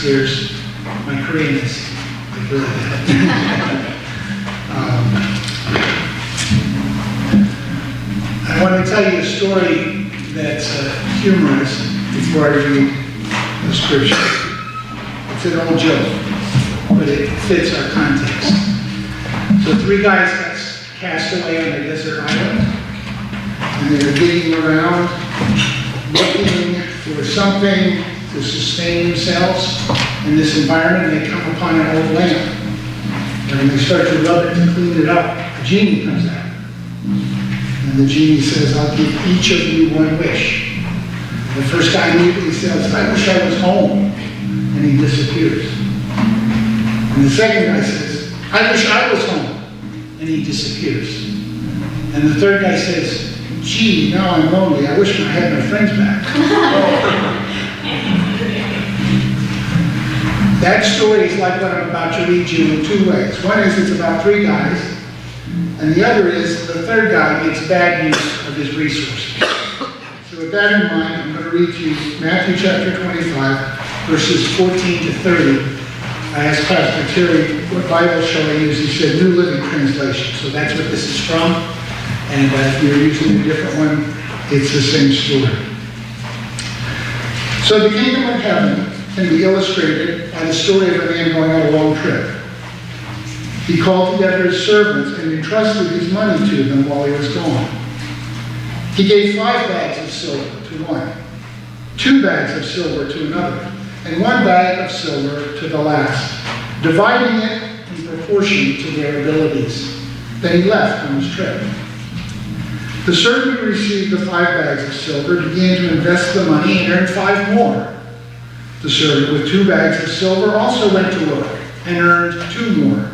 There's my Korean is like really bad. I want to tell you a story that's humorous before I read the scripture. It's an old joke, but it fits our context. So 3 guys got cast away on a desert island, and they were digging around, looking for something to sustain themselves in this environment, and they come upon an old lamp. And when they start to rub it to clean it up, a genie comes out. And the genie says, I'll give each of you one wish. The first guy immediately says, I wish I was home. And he disappears. And the second guy says, I wish I was home. And he disappears. And the third guy says, gee, now I'm lonely. I wish I had my friends back. That story is like what I'm about to read you in 2 ways. One is it's about 3 guys, and the other is the third guy makes bad use of his resources. So with that in mind, I'm going to read to you Matthew chapter 25, verses 14 to 30. I asked Pastor Terry, what Bible shall I use? He said, New Living Translation. So that's what this is from. And if you're using a different one, it's the same story. So the kingdom of heaven can be illustrated by the story of a man going on a long trip. He called together his servants and entrusted his money to them while he was gone. He gave 5 bags of silver to one, 2 bags of silver to another, and 1 bag of silver to the last, dividing it in proportion to their abilities. Then he left on his trip. The servant who received the 5 bags of silver began to invest the money and earned 5 more. The servant with 2 bags of silver also went to work and earned 2 more.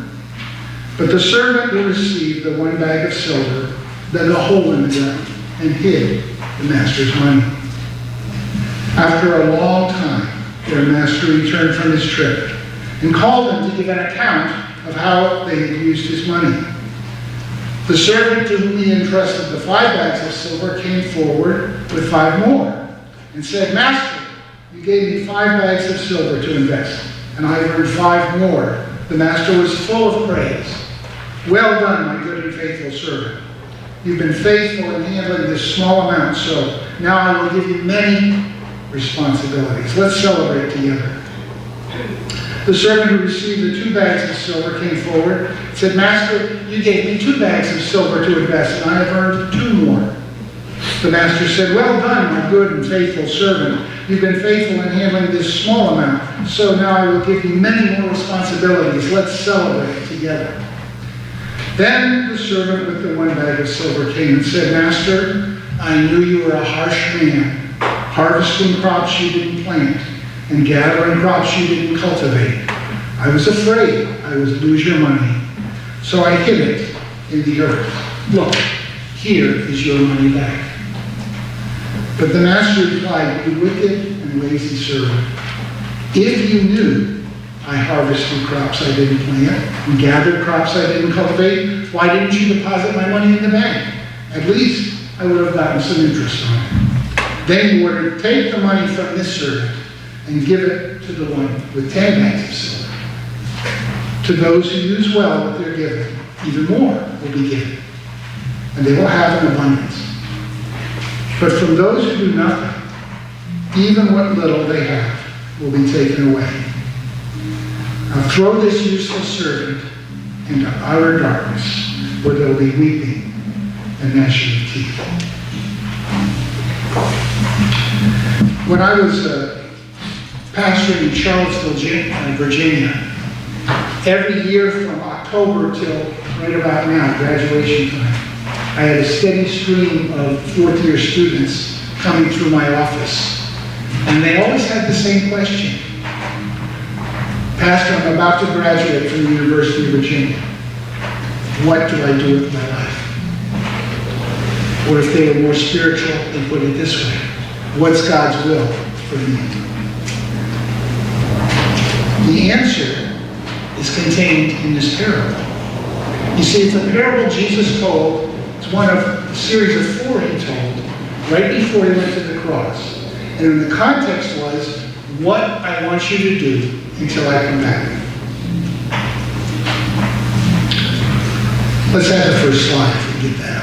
But the servant who received the 1 bag of silver dug a hole in the ground and hid the master's money. After a long time, their master returned from his trip and called them to give an account of how they had used his money. The servant to whom he entrusted the 5 bags of silver came forward with 5 more and said, Master, you gave me 5 bags of silver to invest, and I earned 5 more. The master was full of praise. Well done, my good and faithful servant. You've been faithful in handling this small amount, so now I will give you many responsibilities. Let's celebrate together. The servant who received the 2 bags of silver came forward and said, Master, you gave me 2 bags of silver to invest, and I have earned 2 more. The master said, well done, my good and faithful servant. You've been faithful in handling this small amount, so now I will give you many more responsibilities. Let's celebrate together. Then the servant with the 1 bag of silver came and said, Master, I knew you were a harsh man, harvesting crops you didn't plant and gathering crops you didn't cultivate. I was afraid I would lose your money, so I hid it in the earth. Look, here is your money back. But the master replied, you wicked and lazy servant. If you knew I harvested crops I didn't plant and gathered crops I didn't cultivate, why didn't you deposit my money in the bank? At least I would have gotten some interest on it. Then you ordered, take the money from this servant and give it to the one with 10 bags of silver. To those who use well what they're given, even more will be given, and they will have an abundance. But from those who do nothing, even what little they have will be taken away. Now throw this useless servant into outer darkness, where there will be weeping and gnashing of teeth. When I was pastoring in Charlottesville, Virginia, every year from October till right about now, graduation time, I had a steady stream of 4th-year students coming through my office. And they always had the same question. Pastor, I'm about to graduate from the University of Virginia. What do I do with my life? Or if they were more spiritual, they put it this way. What's God's will for me? The answer is contained in this parable. You see, it's a parable Jesus told. It's one of a series of 4 he told right before he went to the cross. And the context was, what I want you to do until I come back. Let's have the first slide if we get that.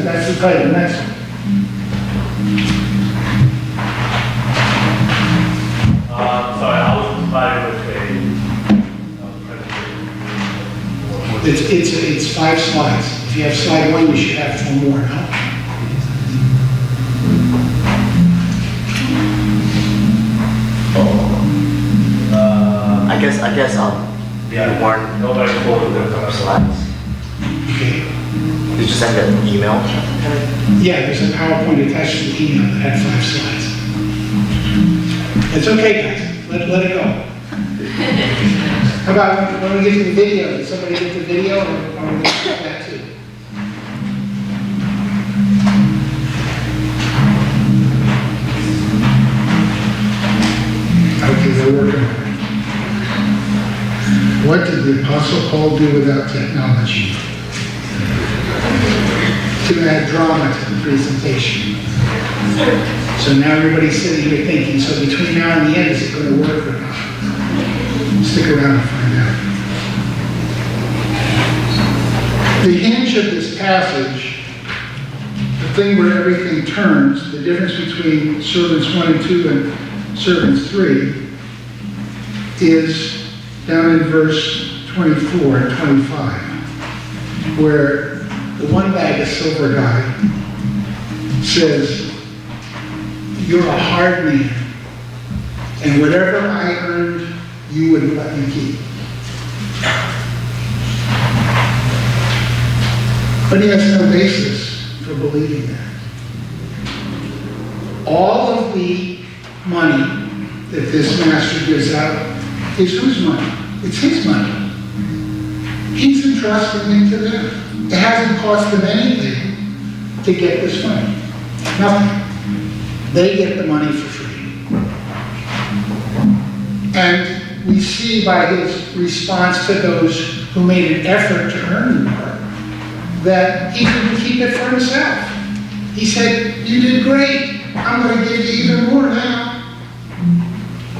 That's the title, next one. Sorry, I was inspired with It's 5 slides. If you have slide 1, you should have 4 more, no? I guess yeah, weren't nobody quoted the slides. Okay. Did you send an email? Yeah, there's a PowerPoint attached to the email that had 5 slides. It's okay, guys. Let it go. How about when we get to the video? Did somebody get the video, or are we going to get that too? Okay, they're working on it. What did the Apostle Paul do without technology? To add drama to the presentation. So now everybody's sitting here thinking, so between now and the end, is it going to work or not? Stick around and find out. The hinge of this passage, the thing where everything turns, the difference between servants 1 and 2 and servants 3, is down in verse 24 and 25, where the one bag of silver guy says, "You're a hard man, and whatever I earned, you wouldn't let me keep." But he has no basis for believing that. All of the money that this master gives out is whose money? It's his money. He's entrusting it to them. It hasn't cost them anything to get this money. Nothing. They get the money for free. And we see by his response to those who made an effort to earn more, that he didn't keep it for himself. He said, "You did great. I'm going to give you even more now."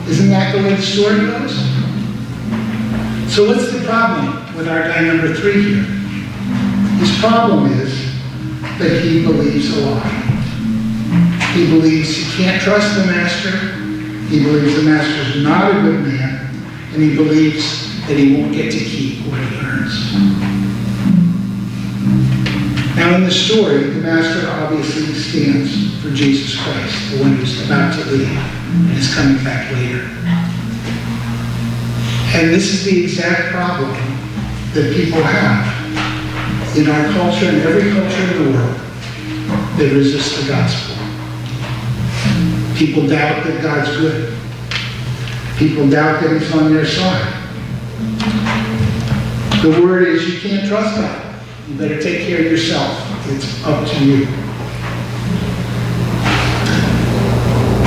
Isn't that the way the story goes? So what's the problem with our guy number 3 here? His problem is that he believes a lie. He believes he can't trust the master. He believes the master's not a good man. And he believes that he won't get to keep what he earns. Now in the story, the master obviously stands for Jesus Christ, the one who's about to leave and is coming back later. And this is the exact problem that people have in our culture and every culture in the world that resists the gospel. People doubt that God's good. People doubt that he's on their side. The word is you can't trust God. You better take care of yourself. It's up to you.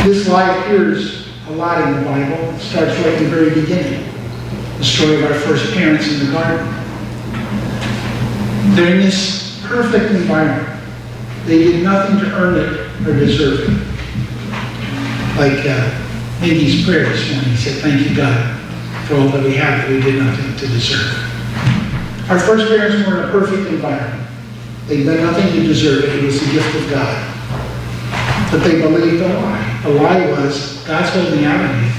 This lie appears a lot in the Bible. It starts right in the very beginning. The story of our first parents in the garden. They're in this perfect environment. They did nothing to earn it or deserve it. Like Mindy's prayer this morning, he said, "Thank you, God, for all that we have that we did nothing to deserve." Our first parents were in a perfect environment. They did nothing to deserve it. It was the gift of God. But they believed a lie. The lie was, God's holding out on me.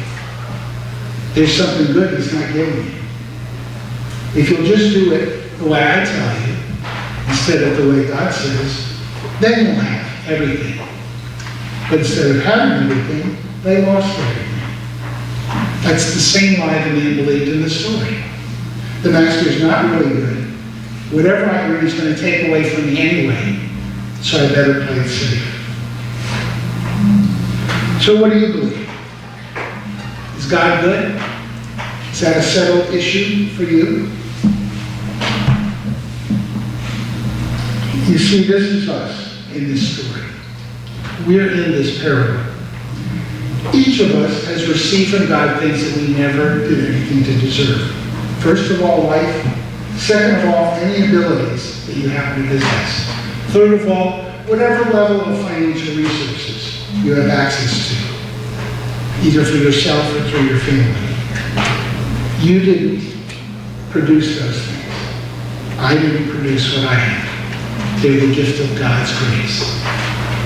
There's something good he's not giving me. If you'll just do it the way I tell you, instead of the way God says, then you'll have everything. But instead of having everything, they lost everything. That's the same lie the man believed in the story. The master's not really good. Whatever I earn, he's going to take away from me anyway, so I better play it safe. So what do you believe? Is God good? Is that a settled issue for you? You see, this is us in this story. We're in this parable. Each of us has received from God things that we never did anything to deserve. First of all, life. Second of all, any abilities that you happen to possess. Third of all, whatever level of financial resources you have access to, either for yourself or through your family. You didn't produce those things. I didn't produce what I have. They're the gift of God's grace.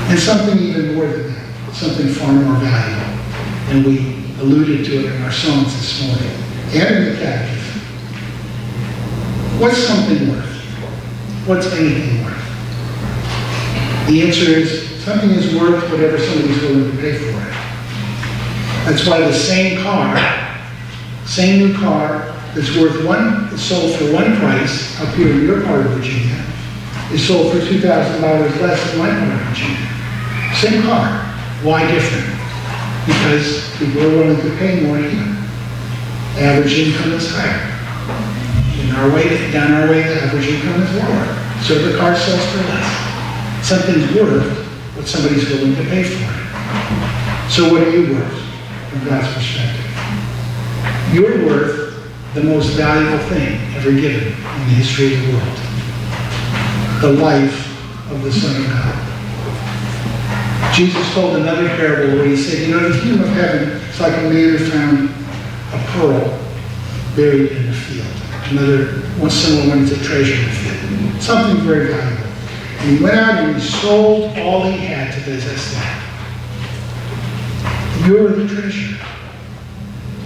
And something even more than that, something far more valuable. And we alluded to it in our songs this morning, and in the catechism. What's something worth? What's anything worth? The answer is, something is worth whatever somebody's willing to pay for it. That's why the same new car that's worth is sold for one price up here in your part of Virginia, is sold for $2,000 less in my part of Virginia. Same car. Why different? Because people are willing to pay more here. Average income is higher. Down our way, the average income is lower. So the car sells for less. Something's worth what somebody's willing to pay for it. So what are you worth from God's perspective? You're worth the most valuable thing ever given in the history of the world. The life of the Son of God. Jesus told another parable where he said, the kingdom of heaven is like a man who found a pearl buried in a field. Someone wanted to treasure the field. Something very valuable. And he went out and he sold all he had to possess that. You're the treasure.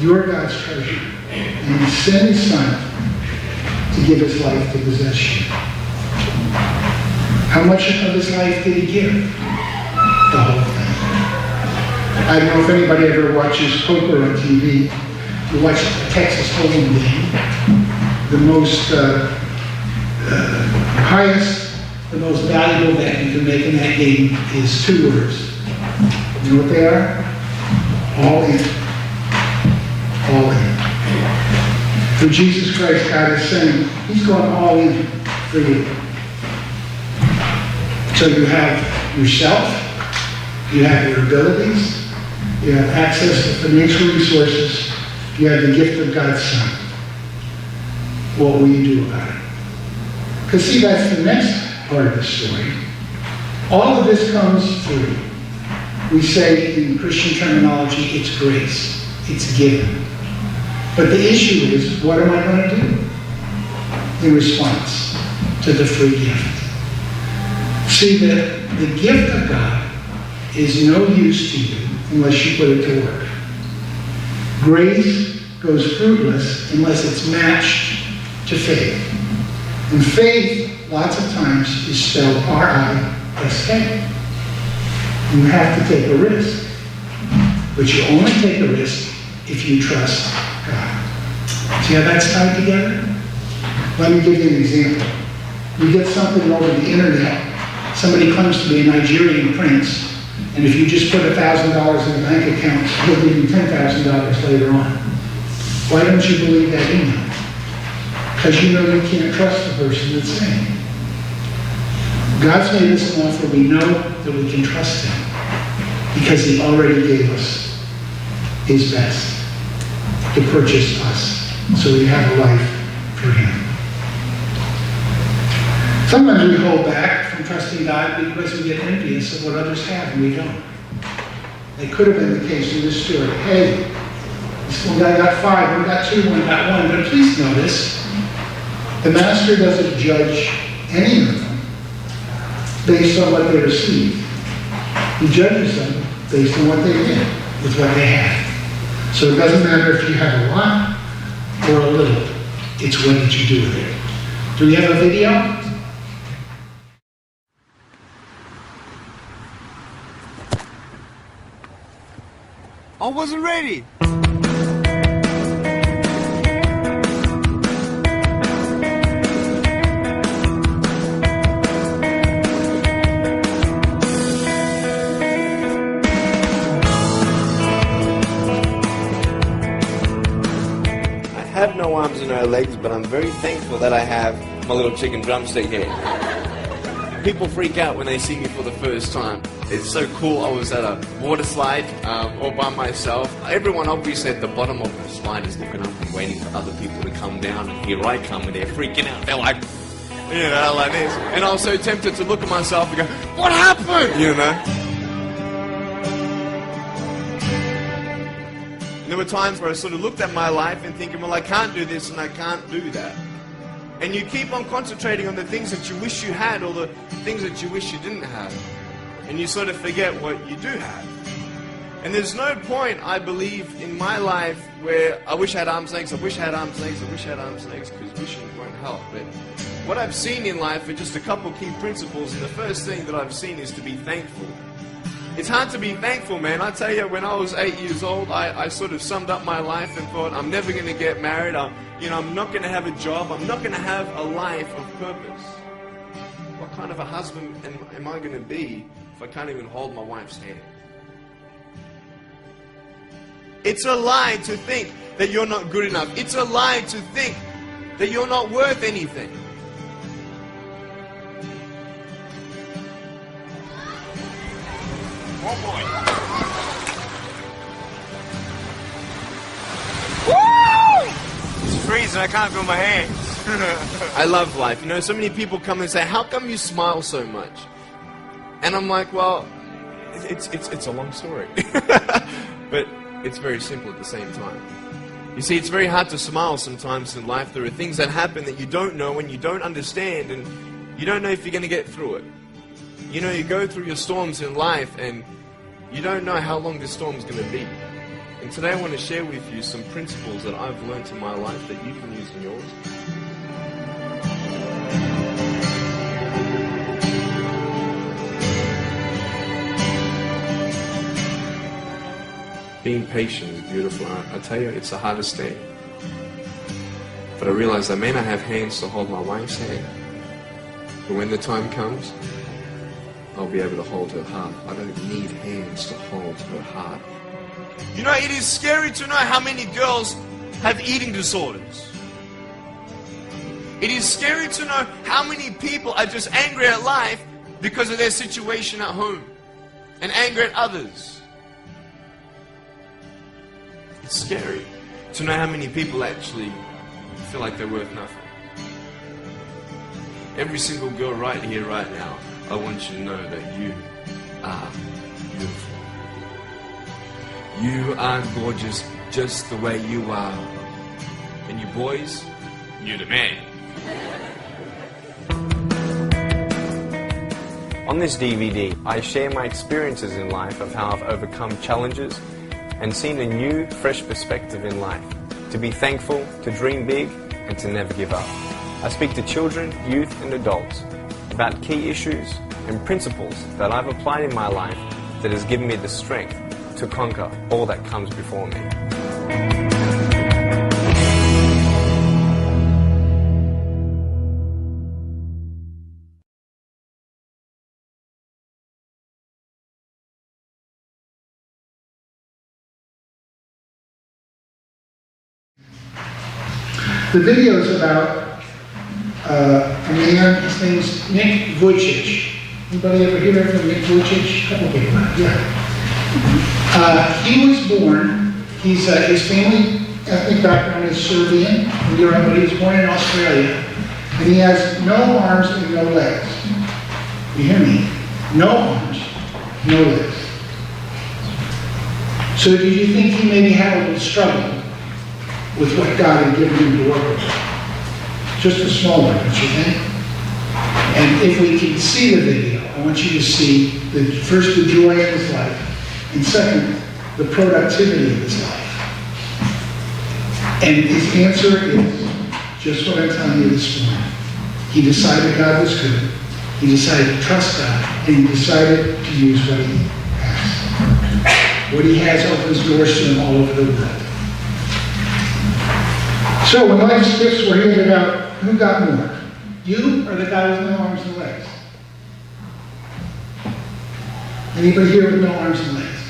You're God's treasure. And he sent his Son to give his life to possess you. How much of his life did he give? The whole thing. I don't know if anybody ever watches poker on TV. You watch the Texas Hold'em game. The most highest, the most valuable bet you can make in that game is 2 words. You know what they are? All in. All in. For Jesus Christ, God is saying, he's going all in for you. So you have yourself, you have your abilities, you have access to financial resources, you have the gift of God's Son. What will you do about it? Because see, that's the next part of the story. All of this comes through. We say in Christian terminology, it's grace. It's given. But the issue is, what am I going to do in response to the free gift? See, the gift of God is no use to you unless you put it to work. Grace goes fruitless unless it's matched to faith. And faith, lots of times, is spelled R-I-S-K. You have to take a risk. But you only take a risk if you trust God. See how that's tied together? Let me give you an example. You get something over the internet, somebody claims to be a Nigerian prince, and if you just put $1,000 in a bank account, he'll give you $10,000 later on. Why don't you believe that email? Because you know you can't trust the person that's saying it. God's made us an offer we know that we can trust him because he already gave us his best to purchase us so we have a life for him. Sometimes we hold back from trusting God because we get envious of what others have and we don't. It could have been the case in this story. Hey, this one guy got 5, one got 2, one got 1. But please notice, the master doesn't judge any of them based on what they received. He judges them based on what they did with what they had. So it doesn't matter if you have a lot or a little. It's what did you do with it. Do we have a video? I wasn't ready. I have no arms and no legs, but I'm very thankful that I have my little chicken drumstick here. People freak out when they see me for the first time. It's so cool. I was at a water slide all by myself. Everyone obviously at the bottom of the slide is looking up and waiting for other people to come down, and here I come and they're freaking out. They're like, You know, like this. And I was so tempted to look at myself and go, what happened? You know? And there were times where I sort of looked at my life and thinking, well, I can't do this and I can't do that. And you keep on concentrating on the things that you wish you had or the things that you wish you didn't have. And you sort of forget what you do have. And there's no point, I believe, in my life where I wish I had arms and legs, I wish I had arms and legs, I wish I had arms and legs, because wishing won't help. But what I've seen in life are just a couple key principles, and the first thing that I've seen is to be thankful. It's hard to be thankful, man. I tell you, when I was 8 years old, I sort of summed up my life and thought, I'm never going to get married, I'm not going to have a job, I'm not going to have a life of purpose. What kind of a husband am I going to be if I can't even hold my wife's hand? It's a lie to think that you're not good enough. It's a lie to think that you're not worth anything. Oh boy. Woo! It's freezing, I can't feel my hands. I love life. You know, so many people come and say, how come you smile so much? And I'm like, well, it's a long story. But it's very simple at the same time. You see, it's very hard to smile sometimes in life. There are things that happen that you don't know and you don't understand, and you don't know if you're going to get through it. You know, you go through your storms in life and you don't know how long this storm is going to be. And today I want to share with you some principles that I've learned in my life that you can use in yours. Being patient is beautiful. I tell you, it's the hardest thing. But I realize I may not have hands to hold my wife's hand. But when the time comes, I'll be able to hold her heart. I don't need hands to hold her heart. You know, it is scary to know how many girls have eating disorders. It is scary to know how many people are just angry at life because of their situation at home and angry at others. It's scary to know how many people actually feel like they're worth nothing. Every single girl right here, right now, I want you to know that you are beautiful. You are gorgeous just the way you are. And you boys, you're the man. On this DVD, I share my experiences in life of how I've overcome challenges and seen a new, fresh perspective in life. To be thankful, to dream big, and to never give up. I speak to children, youth, and adults about key issues and principles that I've applied in my life that has given me the strength to conquer all that comes before me. The video is about a man, his name's Nick Vujicic. Anybody ever hear of Nick Vujicic? A couple people have, yeah. He was born, his family ethnic background is Serbian, but he was born in Australia. And he has no arms and no legs. You hear me? No arms, no legs. So did you think he maybe had a little struggle with what God had given him to work with? Just a small one, don't you think? And if we can see the video, I want you to see first the joy of his life, and second, the productivity of his life. And his answer is just what I'm telling you this morning. He decided God was good. He decided to trust God, and he decided to use what he has. What he has opens doors to him all over the world. So when life's gifts were handed out, who got more? You or the guy with no arms and legs? Anybody here with no arms and legs?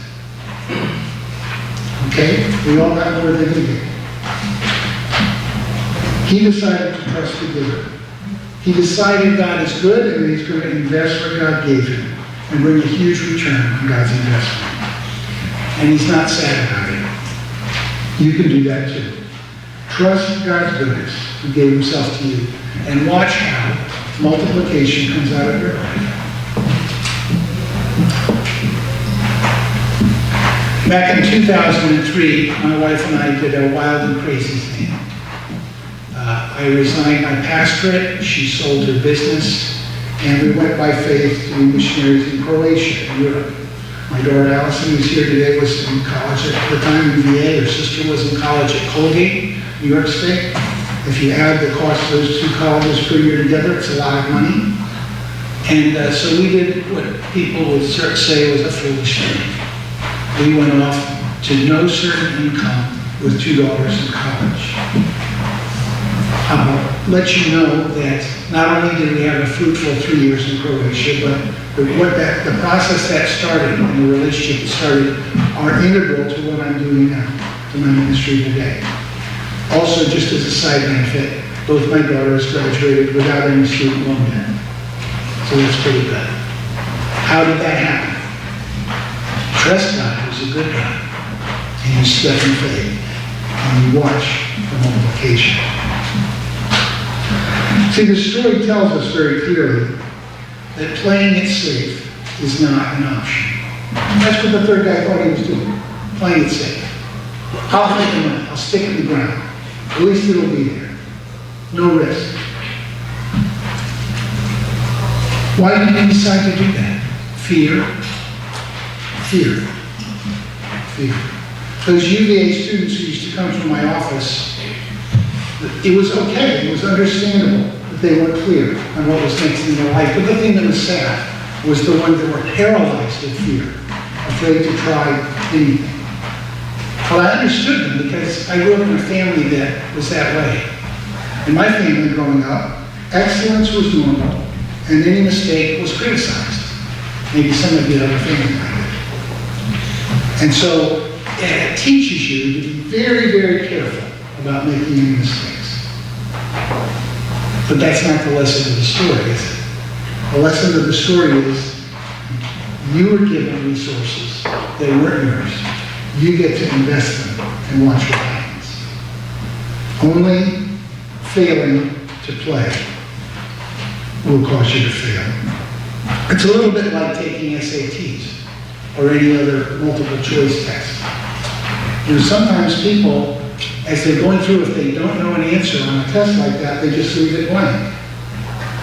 Okay, we all got more than he did. He decided to trust the giver. He decided God is good and he's going to invest what God gave him and bring a huge return on God's investment. And he's not sad about it. You can do that too. Trust God's goodness who gave himself to you and watch how multiplication comes out of your life. Back in 2003, my wife and I did a wild and crazy thing. I resigned my pastorate, she sold her business, and we went by faith to be missionaries in Croatia, in Europe. My daughter Allison, who's here today, was in college at the time in VA. Her sister was in college at Colgate, New York State. If you add the cost of those two colleges per year together, it's a lot of money. And so we did what people would say was a foolish thing. We went off to no certain income with $2 in college. I'll let you know that not only did we have a fruitful 3 years in Croatia, but the process that started and the relationship that started are integral to what I'm doing now, to my ministry today. Also, just as a side benefit, both my daughters graduated without any student loan debt. So that's pretty good. How did that happen? Trust God, who's a good God, and you step in faith, and you watch the multiplication. See, the story tells us very clearly that playing it safe is not an option. That's what the third guy thought he was doing, playing it safe. I'll make the money, I'll stick it in the ground. At least it'll be there. No risk. Why did he decide to do that? Fear. Fear. Fear. Those UVA students who used to come to my office, it was okay, it was understandable that they weren't clear on what was next in their life. But the thing that was sad was the ones that were paralyzed with fear, afraid to try anything. Well, I understood them because I grew up in a family that was that way. In my family growing up, excellence was normal, and any mistake was criticized. Maybe some of you have a family like that. And so it teaches you to be very, very careful about making any mistakes. But that's not the lesson of the story, is it? The lesson of the story is you were given resources that weren't yours. You get to invest them and watch what happens. Only failing to play will cause you to fail. It's a little bit like taking SATs or any other multiple choice test. You know, sometimes people, as they're going through, if they don't know an answer on a test like that, they just leave it blank.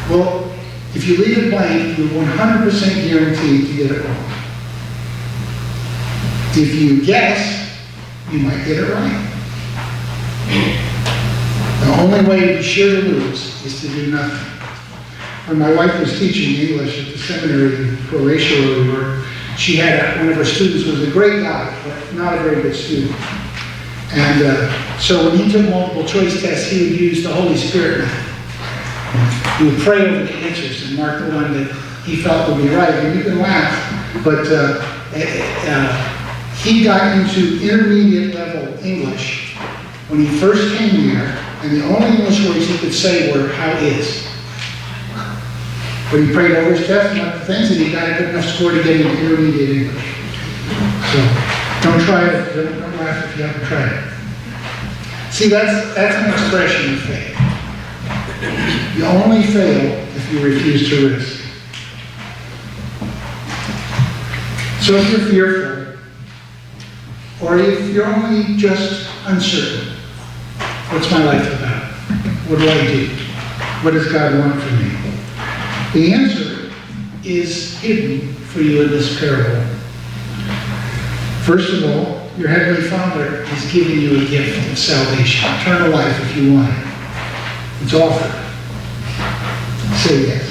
Well, if you leave it blank, you're 100% guaranteed to get it wrong. If you guess, you might get it right. The only way to be sure to lose is to do nothing. When my wife was teaching English at the seminary in Croatia where we were, she had one of her students who was a great guy, but not a very good student. And so when he took multiple choice tests, he would use the Holy Spirit method. He would pray over the answers and mark the one that he felt would be right. And you can laugh, but he got into intermediate level English when he first came here, and the only English words he could say were, "how is." But he prayed over his test and up the things, and he got a good enough score to get into intermediate English. So don't try it. Don't laugh if you haven't tried it. See, that's an expression of faith. You only fail if you refuse to risk. So if you're fearful, or if you're only just uncertain, what's my life about? What do I do? What does God want from me? The answer is hidden for you in this parable. First of all, your Heavenly Father is giving you a gift of salvation, eternal life if you want it. It's offered. Say yes.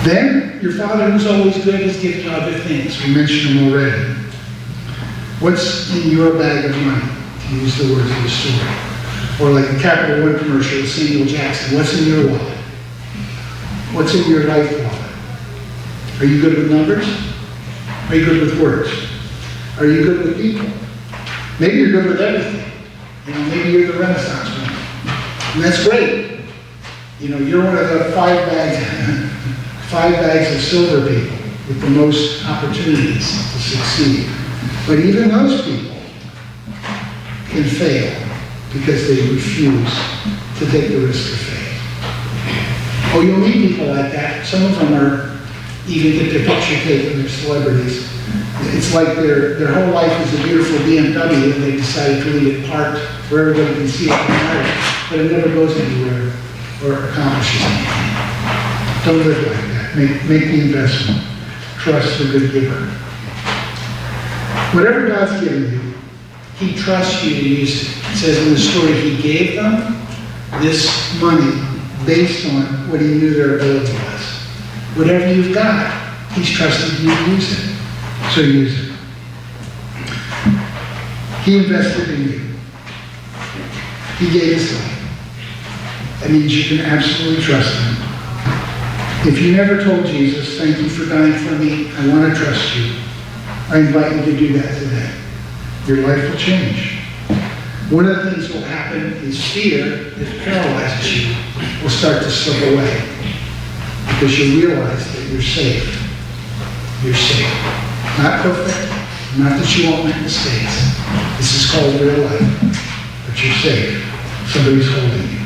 Then, your Father who's always good has given you other things. We mentioned them already. What's in your bag of money, to use the words of the story? Or like the Capital One commercial with Samuel Jackson, what's in your wallet? What's in your life wallet? Are you good with numbers? Are you good with words? Are you good with people? Maybe you're good with everything. You know, maybe you're the Renaissance man. And that's great. You know, you're one of the five bags of silver people with the most opportunities to succeed. But even those people can fail because they refuse to take the risk of faith. Oh, you'll meet people like that. Some of them are, even get their picture taken, they're celebrities. It's like their whole life is a beautiful BMW and they decided to leave it parked where everybody can see it from there, but it never goes anywhere or accomplishes anything. Don't live like that. Make the investment. Trust the good giver. Whatever God's given you, He trusts you to use it. It says in the story, He gave them this money based on what He knew their ability was. Whatever you've got, He's trusted you to use it. So use it. He invested in you. He gave His life. That means you can absolutely trust Him. If you never told Jesus, thank you for dying for me, I want to trust you, I invite you to do that today. Your life will change. One of the things that will happen is fear that paralyzes you will start to slip away because you realize that you're safe. You're safe. Not perfect, not that you won't make mistakes. This is called real life, but you're safe. Somebody's holding you.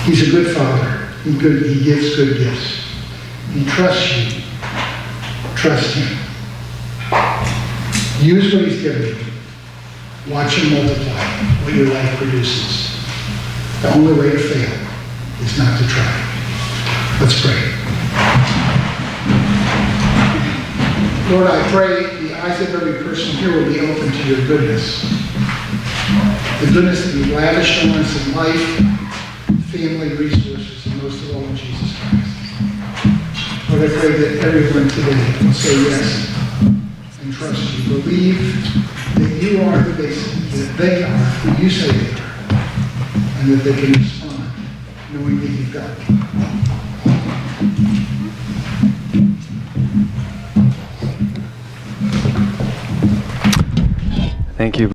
He's a good father. He gives good gifts. He trusts you. Trust Him. Use what He's given you. Watch Him multiply what your life produces. The only way to fail is not to try. Let's pray. Lord, I pray the eyes of every person here will be open to your goodness. The goodness that you've lavished on us in life, family, resources, and most of all in Jesus Christ. Lord, I pray that everyone today will say yes and trust you. Believe that you are the basis, that they are who you say they are, and that they can respond knowing that you've got them. Thank you.